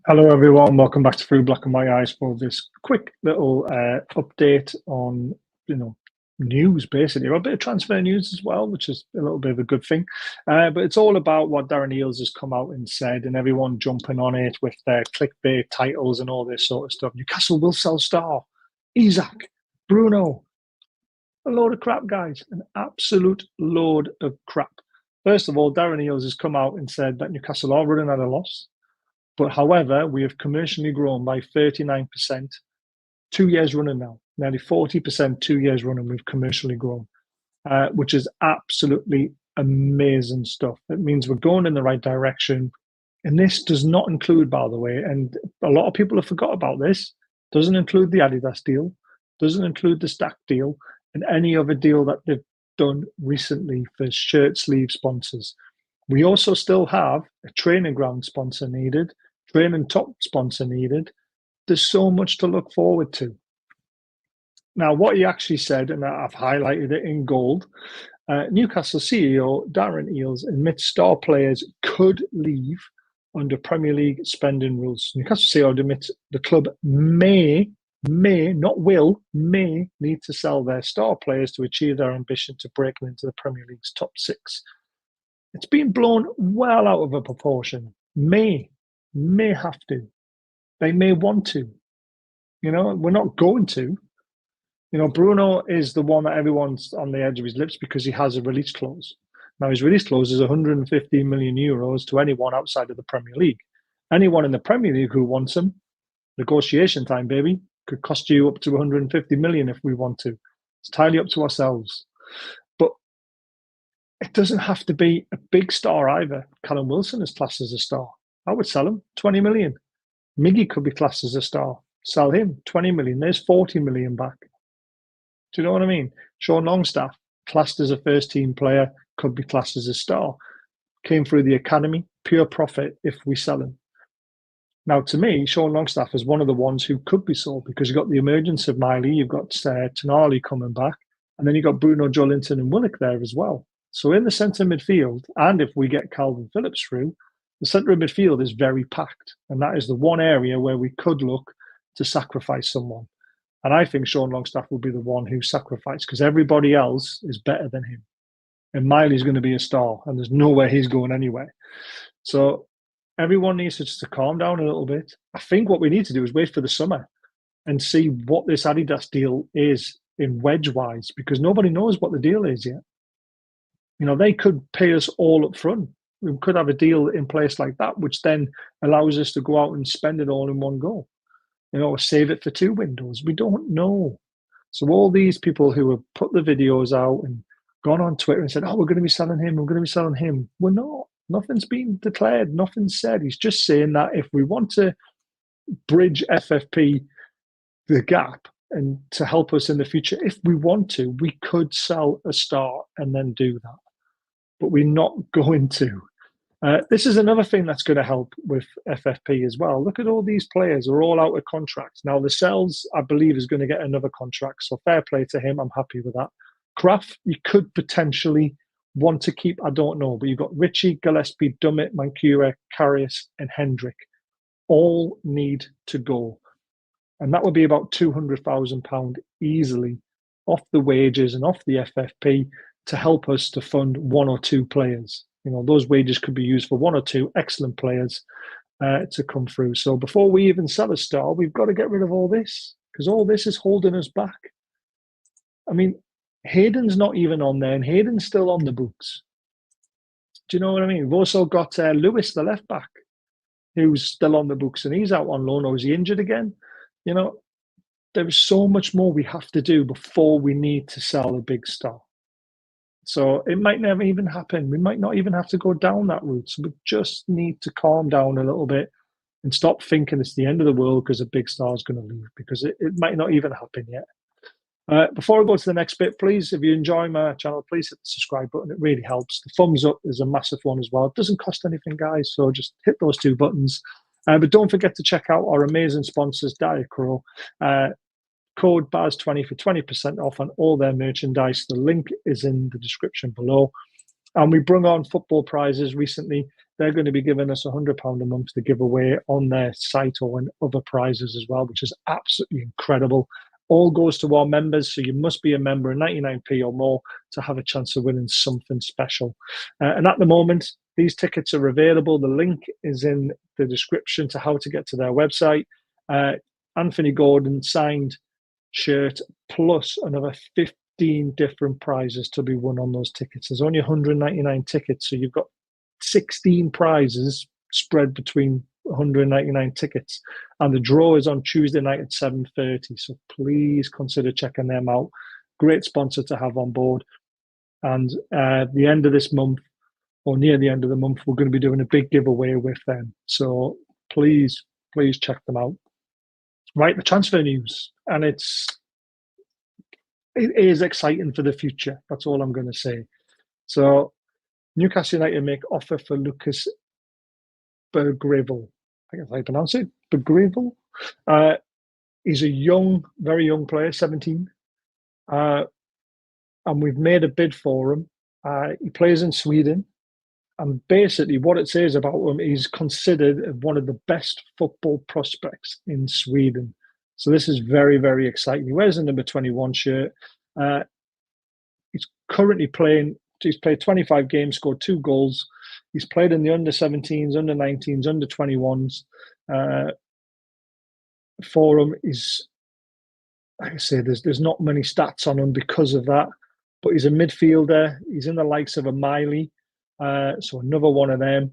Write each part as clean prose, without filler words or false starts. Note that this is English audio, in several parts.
Hello, everyone. Welcome back to Through Black and White Eyes for this quick little update on, news, basically, or a bit of transfer news as well, which is a little bit of a good thing. But it's all about what Darren Eales has come out and said, and everyone jumping on it with their clickbait titles and all this sort of stuff. Newcastle will sell Star, Isaac, Bruno. A load of crap, guys. An absolute load of crap. First of all, Darren Eales has come out and said that Newcastle are running at a loss. But however, we have commercially grown by 39% 2 years running now. Nearly 40% 2 years running we've commercially grown, which is absolutely amazing stuff. It means we're going in the right direction. And this does not include, by the way, and a lot of people have forgot about this, doesn't include the Adidas deal, doesn't include the Stack deal, and any other deal that they've done recently for shirt sleeve sponsors. We also still have a training ground sponsor needed, training top sponsor needed. There's so much to look forward to. Now, what he actually said, and I've highlighted it in gold, Newcastle CEO Darren Eales admits star players could leave under Premier League spending rules. Newcastle CEO admits the club may, not will, may need to sell their star players to achieve their ambition to break into the Premier League's top six. It's been blown well out of a proportion. May have to. They may want to. We're not going to. Bruno is the one that everyone's on the edge of his lips because he has a release clause. Now, his release clause is 150 million euros to anyone outside of the Premier League. Anyone in the Premier League who wants him, negotiation time, baby, could cost you up to 150 million if we want to. It's entirely up to ourselves. It doesn't have to be a big star either. Callum Wilson is classed as a star. I would sell him 20 million. Miggy could be classed as a star. Sell him 20 million. There's 40 million back. Do you know what I mean? Sean Longstaff, classed as a first team player, could be classed as a star. Came through the academy, pure profit if we sell him. Now, to me, Sean Longstaff is one of the ones who could be sold because you've got the emergence of Miley, you've got Tonali coming back, and then you've got Bruno Joelinton and Willock there as well. So in the centre midfield, and if we get Calvin Phillips through, the centre of midfield is very packed. And that is the one area where we could look to sacrifice someone. And I think Sean Longstaff will be the one who sacrificed because everybody else is better than him. And Miley's going to be a star, and there's nowhere he's going anywhere. So everyone needs to calm down a little bit. I think what we need to do is wait for the summer and see what this Adidas deal is in wedge-wise because nobody knows what the deal is yet. They could pay us all up front. We could have a deal in place like that, which then allows us to go out and spend it all in one go. Save it for 2 windows. We don't know. So all these people who have put the videos out and gone on Twitter and said, we're going to be selling him, we're going to be selling him. We're not. Nothing's been declared. Nothing's said. He's just saying that if we want to bridge FFP, the gap, and to help us in the future, if we want to, we could sell a star and then do that. But we're not going to. This is another thing that's going to help with FFP as well. Look at all these players are all out of contracts. Now, Lascelles, I believe, is going to get another contract. So fair play to him. I'm happy with that. Kraft, you could potentially want to keep. I don't know. But you've got Richie, Gillespie, Dummett, Mancura, Karius, and Hendrick. All need to go. And that would be about £200,000 easily off the wages and off the FFP to help us to fund 1 or 2 players. Those wages could be used for 1 or 2 excellent players to come through. So before we even sell a star, we've got to get rid of all this because all this is holding us back. I mean, Hayden's not even on there and Hayden's still on the books. Do you know what I mean? We've also got Lewis, the left back, who's still on the books and he's out on loan. Or is he injured again? There is so much more we have to do before we need to sell a big star. So it might never even happen. We might not even have to go down that route. So we just need to calm down a little bit and stop thinking it's the end of the world because a big star is going to leave because it might not even happen yet. Before I go to the next bit, please, if you enjoy my channel, please hit the subscribe button. It really helps. The thumbs up is a massive one as well. It doesn't cost anything, guys. So just hit those 2 buttons. But don't forget to check out our amazing sponsors, Diet Crow. Code BAZ20 for 20% off on all their merchandise. The link is in the description below. And we brought on football prizes recently. they're going to be giving us £100 a month to give away on their site or in other prizes as well, which is absolutely incredible. All goes to our members, so you must be a member of 99p or more to have a chance of winning something special. And at the moment, these tickets are available. The link is in the description to how to get to their website. Anthony Gordon signed shirt plus another 15 different prizes to be won on those tickets. There's only 199 tickets, so you've got 16 prizes spread between 199 tickets, and the draw is on Tuesday night at 7:30. So please consider checking them out. Great sponsor to have on board. And at the end of this month, or near the end of the month, we're going to be doing a big giveaway with them. So please check them out. Right, the transfer news, and it is exciting for the future. That's all I'm going to say. So Newcastle United make offer for Lucas Berggravel. I think that's how you pronounce it. Berggravel. He's a very young player, 17. And we've made a bid for him. He plays in Sweden. And basically what it says about him, he's considered one of the best football prospects in Sweden. So this is very, very exciting. He wears a number 21 shirt. He's currently playing. He's played 25 games, scored 2 goals. He's played in the under-17s, under-19s, under-21s. For him, like I say, there's not many stats on him because of that. But he's a midfielder. He's in the likes of a Miley, so another one of them.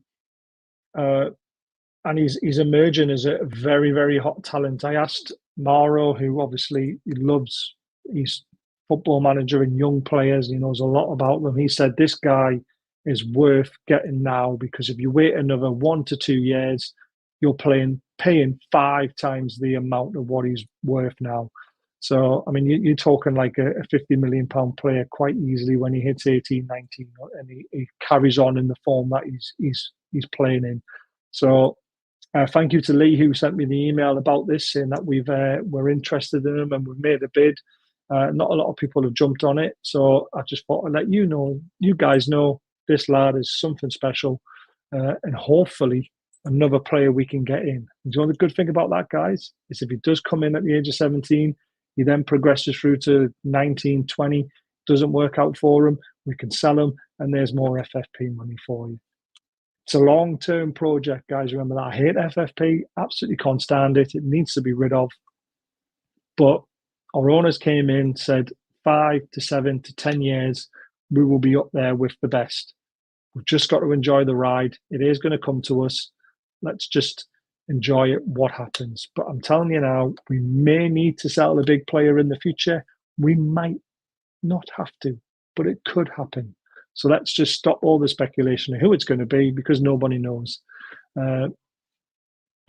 And he's emerging as a very, very hot talent. I asked Mauro, who obviously loves his football manager and young players, he knows a lot about them. He said this guy is worth getting now, because if you wait another 1 to 2 years, you're paying 5 times the amount of what he's worth now. So, I mean, you're talking like a £50 million player quite easily when he hits 18, 19, and he carries on in the form that he's playing in. So, thank you to Lee, who sent me the email about this, saying that we're interested in him and we've made a bid. Not a lot of people have jumped on it, so I just thought I'd let you guys know, this lad is something special, and hopefully another player we can get in. And the good thing about that, guys, is if he does come in at the age of 17, he then progresses through to 19, 20, doesn't work out for him, we can sell him, and there's more FFP money for you. It's a long-term project, guys. Remember that. I hate FFP, absolutely can't stand it. It needs to be rid of. But our owners came in, said 5 to 7 to 10 years, we will be up there with the best. We've just got to enjoy the ride. It is going to come to us. Let's just enjoy it, what happens. But I'm telling you now, we may need to sell a big player in the future. We might not have to, but it could happen. So let's just stop all the speculation of who it's going to be, because nobody knows. But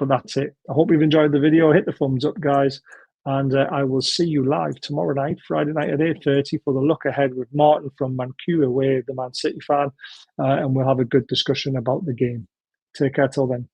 that's it. I hope you've enjoyed the video. Hit the thumbs up, guys. And I will see you live tomorrow night, Friday night at 8:30 for the look ahead with Martin from Vancouver, the Man City fan. And we'll have a good discussion about the game. Take care till then.